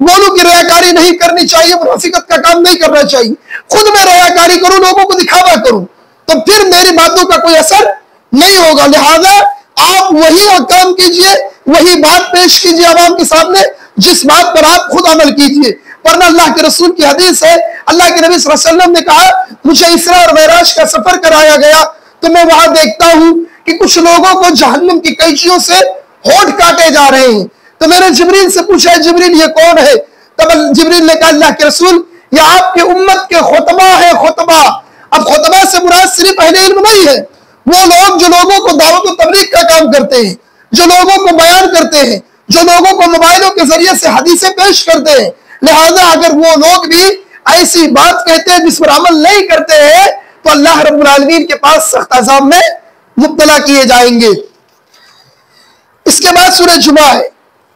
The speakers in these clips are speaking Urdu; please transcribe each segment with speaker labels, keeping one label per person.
Speaker 1: بولوں کہ ریاکاری نہیں کرنی چاہیے، منافقت کا کام نہیں کرنا چاہیے، خود میں ریاکاری کروں، لوگوں کو دکھاوا کروں، تو پھر میری باتوں کا کوئی اثر نہیں ہوگا۔ لہذا آپ وہی کام کیجئے، وہی بات پیش کیجئے عوام کے سامنے جس بات پر آپ خود عمل کیجئے۔ ورنہ اللہ کے رسول کی حدیث ہے، اللہ کے نبی صلی اللہ علیہ وسلم نے کہا مجھے اسراء اور معراج کا سفر کرایا گیا تو میں وہاں دیکھتا ہوں کہ کچھ لوگوں کو جہنم کی قینچیوں سے ہونٹ کاٹے جا رہے ہیں۔ تو میں نے جبریل سے پوچھا جبریل یہ کون ہے؟ تب جبریل نے کہا اللہ کے رسول یہ آپ کی امت کے خطبہ ہے، خطبہ۔ اب خطبہ سے مراد صرف اہل علم نہیں ہے، وہ لوگ جو لوگوں کو دعوت و تبلیغ کا کام کرتے ہیں، جو لوگوں کو بیان کرتے ہیں، جو لوگوں کو موبائلوں کے ذریعے سے حدیثیں پیش کرتے ہیں۔ لہذا اگر وہ لوگ بھی ایسی بات کہتے ہیں جس پر عمل نہیں کرتے ہیں تو اللہ رب العالمین کے پاس سخت عذاب میں مبتلا کیے جائیں گے۔ اس کے بعد سورہ جمعہ ہے۔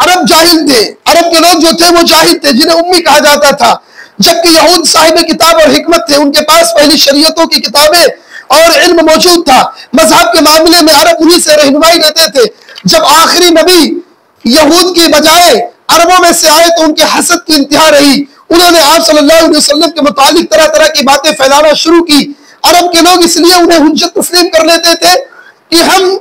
Speaker 1: عرب جاہل تھے، عرب کے لوگ جو تھے وہ جاہل تھے، جنہیں امی کہا جاتا تھا، جبکہ یہود صاحب کتاب اور حکمت تھے، ان کے پاس پہلی شریعتوں کی کتابیں اور علم موجود تھا۔ مذہب کے معاملے میں عرب انہی سے رہنمائی لیتے تھے۔ جب آخری نبی یہود کی بجائے عربوں میں سے آئے تو ان کے حسد کی انتہا رہی، انہوں نے آپ صلی اللہ علیہ وسلم کے متعلق طرح طرح کی باتیں پھیلانا شروع کی۔ عرب کے لوگ اس لیے انہیں حجت تسلیم کر لیتے تھے کہ ہم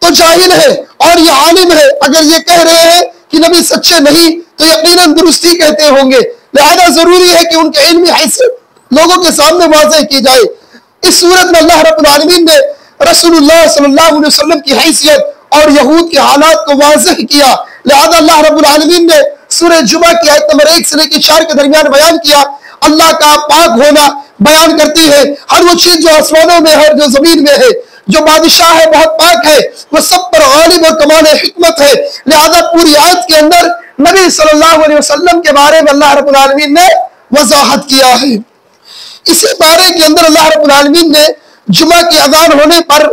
Speaker 1: تو جاہل ہے اور یہ عالم ہے، اگر یہ کہہ رہے ہیں کہ نبی سچے نہیں تو یقیناً درستی کہتے ہوں گے، لہذا ضروری ہے کہ ان کے علمی حیثیت لوگوں کے سامنے واضح کی جائے۔ اس صورت میں اللہ رب العالمین نے رسول اللہ صلی اللہ علیہ وسلم کی حیثیت اور یہود کے حالات کو واضح کیا، لہذا اللہ رب العالمین نے سورہ جمعہ کی آیت نمبر 1 سے لے کے 4 کے درمیان بیان کیا۔ اللہ کا پاک ہونا بیان کرتی ہے، ہر وہ چیز جو آسمانوں میں ہے، جو زمین میں ہے، جو بادشاہ ہے بہت پاک ہے، وہ سب پر غالب اور کمال حکمت ہے۔ لہذا پوری آیت کے اندر نبی صلی اللہ علیہ وسلم کے بارے میں اللہ رب العالمین نے وضاحت کیا ہے۔ اسی بارے کے اندر اللہ رب العالمین نے جمعہ کی اذان ہونے پر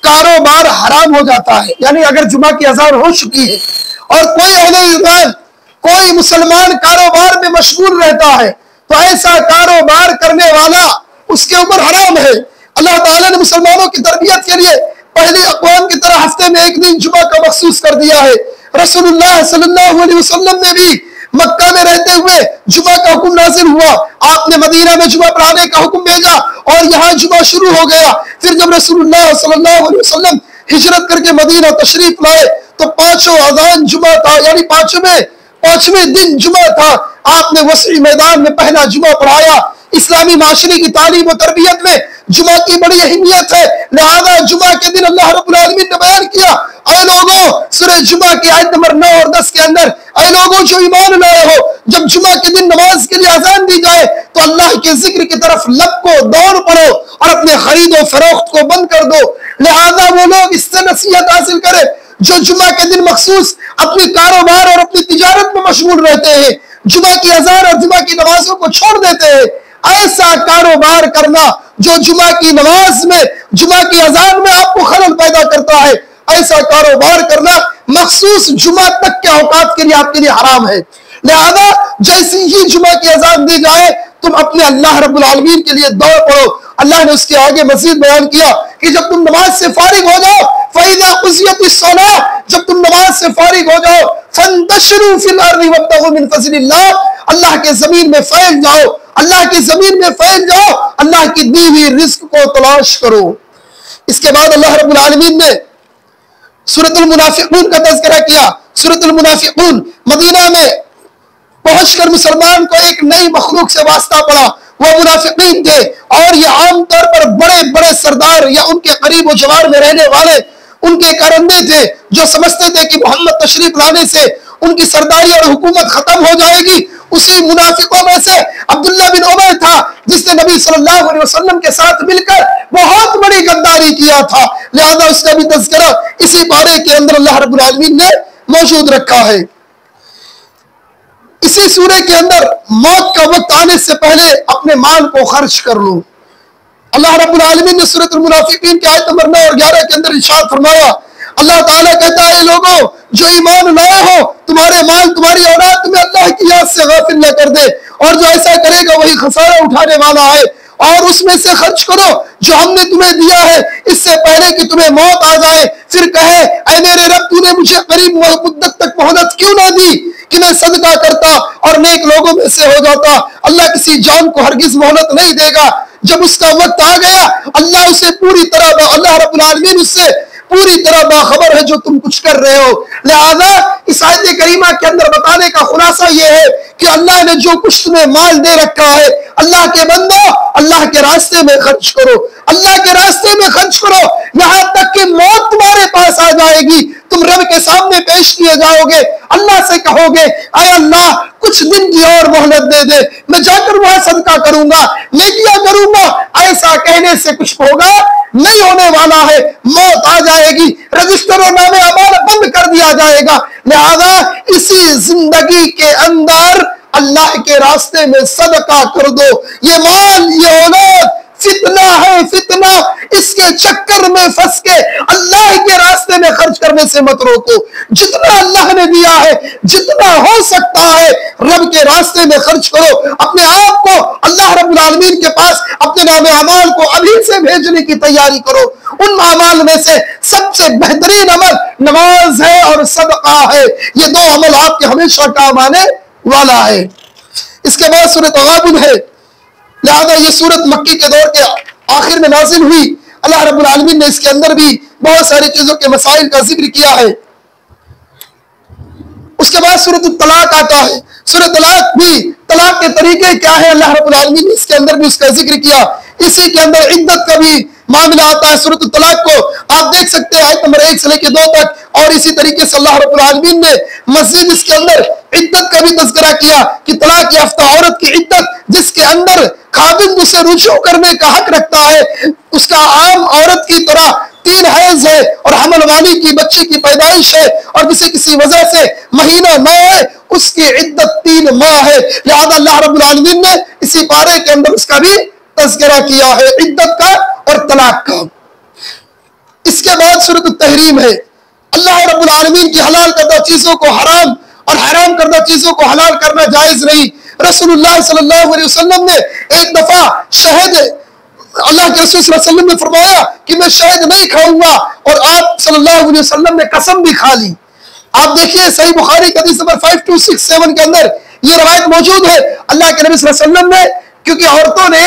Speaker 1: کاروبار حرام ہو جاتا ہے، یعنی اگر جمعہ کی اذان ہو چکی ہے اور کوئی اہل ایمان، کوئی مسلمان کاروبار میں مشغول رہتا ہے تو ایسا کاروبار کرنے والا اس کے اوپر حرام ہے۔ اللہ تعالیٰ نے مسلمانوں کی تربیت کے لیے پہلی اقوام کی طرح ہفتے میں ایک دن جمعہ کا مخصوص کر دیا ہے۔ رسول اللہ صلی اللہ علیہ وسلم نے بھی مکہ میں رہتے ہوئے جمعہ کا حکم نازل ہوا، آپ نے مدینہ میں جمعہ پڑھانے کا حکم بھیجا اور یہاں جمعہ شروع ہو گیا۔ پھر جب رسول اللہ صلی اللہ علیہ وسلم ہجرت کر کے مدینہ تشریف لائے تو پانچوں اذان جمعہ تھا، یعنی پانچویں دن جمعہ تھا۔ آپ نے وسیع میدان میں پہلا جمعہ پڑھایا۔ اسلامی معاشرے کی تعلیم و تربیت میں جمعہ کی بڑی اہمیت ہے، لہذا جمعہ کے دن اللہ رب العالمین نے بیان کیا، اے لوگوں، سورہ جمعہ کی آیت نمبر 9 اور 10 کے اندر، اے لوگوں جو ایمان لائے ہو، جب جمعہ کے دن نماز کے لیے اذان دی جائے تو اللہ کے ذکر کی طرف لب کو دوڑ پڑو اور اپنے خرید و فروخت کو بند کر دو۔ لہذا وہ لوگ اس سے نصیحت حاصل کرے جو جمعہ کے دن مخصوص اپنی کاروبار اور اپنی تجارت میں مشغول رہتے ہیں، جمعہ کی اذان اور جمعہ کی نمازوں کو چھوڑ دیتے ہیں۔ ایسا کاروبار کرنا جو جمعہ کی نماز میں، جمعہ کی اذان میں آپ کو خلل پیدا کرتا ہے، ایسا کاروبار کرنا مخصوص جمعہ تک کے اوقات کے لیے آپ کے لیے حرام ہے۔ لہذا جیسی ہی جمعہ کی اذان دی جائے تم اپنے اللہ رب العالمین کے لیے دوڑ پڑو۔ اللہ نے اس کے آگے مزید بیان کیا کہ جب تم نماز سے فارغ ہو جاؤ، فَإِذَا قُضِيَتِ الصَّلَاةُ، جب تم نماز سے فارغ ہو جاؤ، فَانتَشِرُوا فِي الْأَرْضِ وَابْتَغُوا مِن فَضْلِ اللَّهِ، اللہ کے زمین میں پھیل جاؤ، اللہ کی زمین میں پھیل جاؤ، اللہ کی دی ہوئی رزق کو تلاش کرو۔ اس کے بعد اللہ رب العالمین نے سورۃ المنافقون کا تذکرہ کیا۔ سورۃ المنافقون مدینہ میں پہنچ کر مسلمان کو ایک نئی مخلوق سے واسطہ پڑا، وہ منافقین تھے، اور یہ عام طور پر بڑے بڑے سردار یا ان کے قریب و جوار میں رہنے والے ان کے کرندے تھے، جو سمجھتے تھے کہ محمد تشریف لانے سے ان کی سرداری اور حکومت ختم ہو جائے گی۔ اسی منافقوں میں سے عبداللہ بن عمر تھا جس نے نبی صلی اللہ علیہ وسلم کے ساتھ مل کر بہت بڑی غداری کیا تھا، لہذا اس کا بھی تذکرہ اسی بارے کے اندر اللہ رب العالمین نے موجود رکھا ہے۔ اسی سورے کے اندر موت کا وقت آنے سے پہلے اپنے مال کو خرچ کر لو۔ اللہ رب العالمین نے سورۃ المنافقین کی آیت نمبر 9 اور 11 کے اندر ارشاد فرمایا، اللہ تعالیٰ کہتا ہے، لوگوں جو ایمان لائے ہو، تمہارے مال تمہاری اولاد تمہیں اللہ کی یاد سے غافل نہ کر دے، اور جو ایسا کرے گا وہی خسارہ اٹھانے والا ہے۔ اور اس میں سے خرچ کرو جو ہم نے تمہیں دیا ہے اس سے پہلے کہ تمہیں موت آ جائے، پھر کہے اے میرے رب تو نے مجھے قریب مدت تک مہلت کیوں نہ دی کہ میں صدقہ کرتا اور نیک لوگوں میں سے ہو جاتا۔ اللہ کسی جان کو ہرگز مہلت نہیں دے گا، جب اس کا وقت آ گیا اللہ اسے پوری طرح، اللہ رب العالمین اس سے پوری طرح باخبر ہے جو تم کچھ کر رہے ہو۔ لہذا اس آیت کریمہ کے اندر بتانے کا خلاصہ یہ ہے کہ اللہ نے جو کچھ تمہیں مال دے رکھا ہے، اللہ کے بندو اللہ کے راستے میں خرچ کرو، اللہ کے راستے میں خرچ کرو، یہاں تک کہ موت تمہارے پاس آ جائے گی، تم رب کے سامنے پیش کیے جاؤ گے، اللہ سے کہو گے اے اللہ کچھ دن کی اور مہلت دے دے، میں جا کر وہاں صدقہ کروں گا، نیکیاں کروں گا۔ ایسا کہنے سے کچھ ہوگا نہیں، ہونے والا ہے، موت آ جائے گی، رجسٹر و نامے اعمال بند کر دیا جائے گا۔ لہذا اسی زندگی کے اندر اللہ کے راستے میں صدقہ کر دو۔ یہ مال، یہ اولاد فتنہ ہے، فتنہ، اس کے چکر میں پھنس کے اللہ کے راستے میں خرچ کرنے سے مت روکو۔ جتنا اللہ نے دیا ہے، جتنا ہو سکتا ہے رب کے راستے میں خرچ کرو، اپنے آپ کو اللہ رب العالمین کے پاس اپنے نام اعمال کو ابھی سے بھیجنے کی تیاری کرو۔ ان اعمال میں سے سب سے بہترین عمل نماز ہے اور صدقہ ہے، یہ دو عمل آپ کے ہمیشہ کام آنے والا ہے۔ اس کے بعد سورۃ تغابن ہے، لہذا یہ سورت مکی کے دور کے آخر میں نازل ہوئی۔ اللہ رب العالمین نے اس کے اندر بھی بہت ساری چیزوں کے مسائل کا ذکر کیا ہے۔ اس کے بعد سورۃ الطلاق آتا ہے، سورۃ طلاق بھی، طلاق کے طریقے کیا ہے اللہ رب العالمین نے اس کے اندر بھی اس کا ذکر کیا۔ اسی کے اندر عدت کا بھی معاملہ آتا ہے۔ سورۃ الطلاق کو آپ دیکھ سکتے ہیں آیت نمبر 1 سے لے کے 2 تک، اور اسی طریقے سے اللہ رب العالمین نے مزید اس کے اندر عدت کا بھی تذکرہ کیا کہ طلاق یافتہ عورت کی عدت جس کے اندر خاوند اسے رجوع کرنے کا حق رکھتا ہے، اس کا عام عورت کی طرح 3 حیض ہے اور حمل والی کی بچے کی پیدائش ہے اور کسی وجہ سے مہینہ نہ ہے، اس کی عدت 3 ماہ ہے۔ لہذا اللہ رب العالمین نے اسی پارے کے اندر اس کا بھی تذکرہ کیا ہے، عدت کا اور طلاق کا۔ اس کے بعد سورۃ التحریم ہے، اللہ رب العالمین کی حلال کردہ چیزوں کو حرام اور حرام کردہ چیزوں کو حلال کرنا جائز نہیں۔ رسول اللہ صلی اللہ علیہ وسلم نے ایک دفعہ شہد، اللہ کے رسول صلی اللہ علیہ وسلم نے فرمایا کہ میں شہد نہیں کھاؤں گا، اور آپ صلی اللہ علیہ وسلم نے قسم بھی کھا لی۔ آپ دیکھیے صحیح بخاری کی حدیث نمبر 5267 کے اندر یہ روایت موجود ہے۔ اللہ کے نبی صلی اللہ علیہ وسلم نے، کیونکہ عورتوں نے،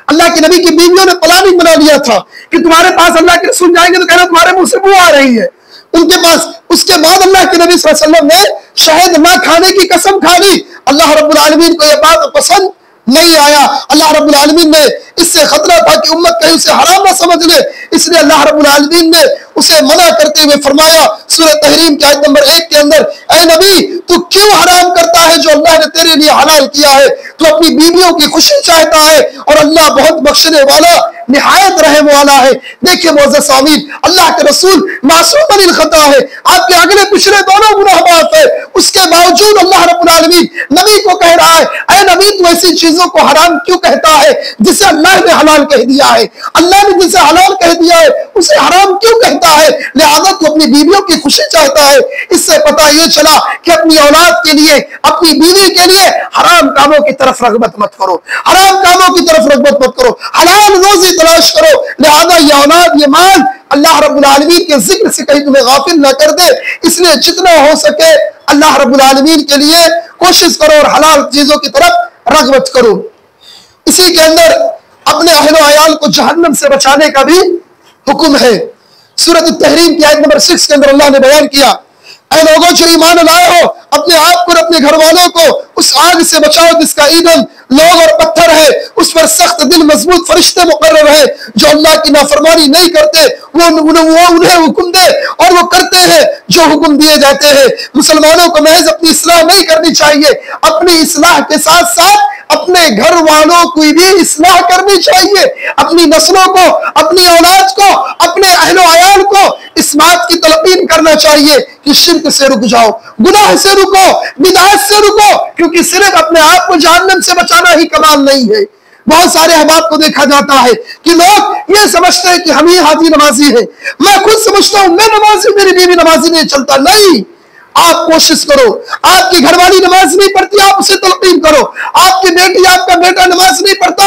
Speaker 1: اللہ کے نبی کی بیویوں نے پلاننگ بنا لیا تھا کہ تمہارے پاس اللہ کے رسول جائیں گے تو کہنا تمہارے منہ سے بو آ رہی ہے ان کے پاس۔ اس کے بعد اللہ کے نبی صلی اللہ علیہ وسلم نے شہد نہ کھانے کی قسم کھا لی۔ اللہ رب العالمین کو یہ بات پسند نہیں آیا۔ اللہ رب العالمین نے اس سے خطرہ تھا کہ امت کہیں اسے حرام نہ سمجھ لے، اس لیے اللہ رب العالمین نے اسے منع کرتے ہوئے فرمایا سورہ تحریم کی آیت نمبر 1 کے اندر، اے نبی تو کیوں حرام کرتا ہے جو اللہ نے تیرے لیے حلال کیا ہے؟ تو اپنی بیویوں کی خوشی چاہتا ہے اور اللہ بہت بخشنے والا نہایت رحم والا ہے۔ دیکھیں معزز سامعین، اللہ کے رسول معصوم عن الخطا ہے، آپ کے اگلے پچھلے دونوں گناہ معاف ہے، اس کے باوجود اللہ رب العالمین نبی کو کہہ رہا ہے اے نبی تو ایسی چیزوں کو حرام کیوں کہتا ہے جسے اللہ نے حلال کہہ دیا ہے؟ اللہ نے جسے حلال کہہ دیا ہے اسے حرام کیوں کہتا ہے؟ لہذا تو اپنی بیویوں کی خوشی چاہتا ہے۔ اس سے پتہ یہ چلا کہ اپنی اولاد کے لیے، اپنی بیوی کے لیے حرام کاموں کی طرف رغبت مت کرو، حرام کاموں کی طرف رغبت مت کرو، حلال روزی تلاش کرو۔ لہذا یہ اولاد، یہ مال اللہ رب العالمین کے ذکر سے کہیں تمہیں غافل نہ کر دے، اس لیے جتنا ہو سکے اللہ رب العالمین کے لیے کوشش کرو اور حلال چیزوں کی طرف رغبت کرو۔ اسی کے اندر اپنے اہل و عیال کو جہنم سے بچانے کا بھی حکم ہے۔ سورۃ التحریم کی آیت نمبر 6 کے اندر اللہ نے بیان کیا، اے لوگوں جو ایمان لائے ہو اپنے آپ کو اور اپنے گھر والوں کو اس آگ سے بچاؤ جس کا ایندھن لوگ اور پتھر ہے، اس پر سخت دل مضبوط فرشتے مقرر ہیں جو اللہ کی نافرمانی نہیں کرتے، وہ انہیں حکم دے اور وہ کرتے ہیں جو حکم دیے جاتے ہیں۔ مسلمانوں کو محض اپنی اصلاح نہیں کرنی چاہیے، اپنی اصلاح کے ساتھ ساتھ اپنے گھر والوں کو بھی اصلاح کرنی چاہیے، اپنی نسلوں کو، اپنی اولاد کو، اپنے اہل و عیال کو اس بات کی تلقین کرنا چاہیے کہ شرک سے رک جاؤ، گناہ سے رکو، بدعت سے رکو، کیونکہ صرف اپنے آپ کو جہنم سے بچانا ہی کمال نہیں ہے۔ بہت سارے احباب کو دیکھا جاتا ہے کہ لوگ یہ سمجھتے ہیں کہ ہم ہی حاجی نمازی ہیں، میں خود سمجھتا ہوں میں نمازی، میری بیوی نمازی نہیں، چلتا نہیں۔ آپ کوشش کرو، آپ کی گھر والی نماز نہیں پڑھتی آپ اسے تلقین کرو، آپ کی بیٹی، آپ کا بیٹا نماز نہیں پڑھتا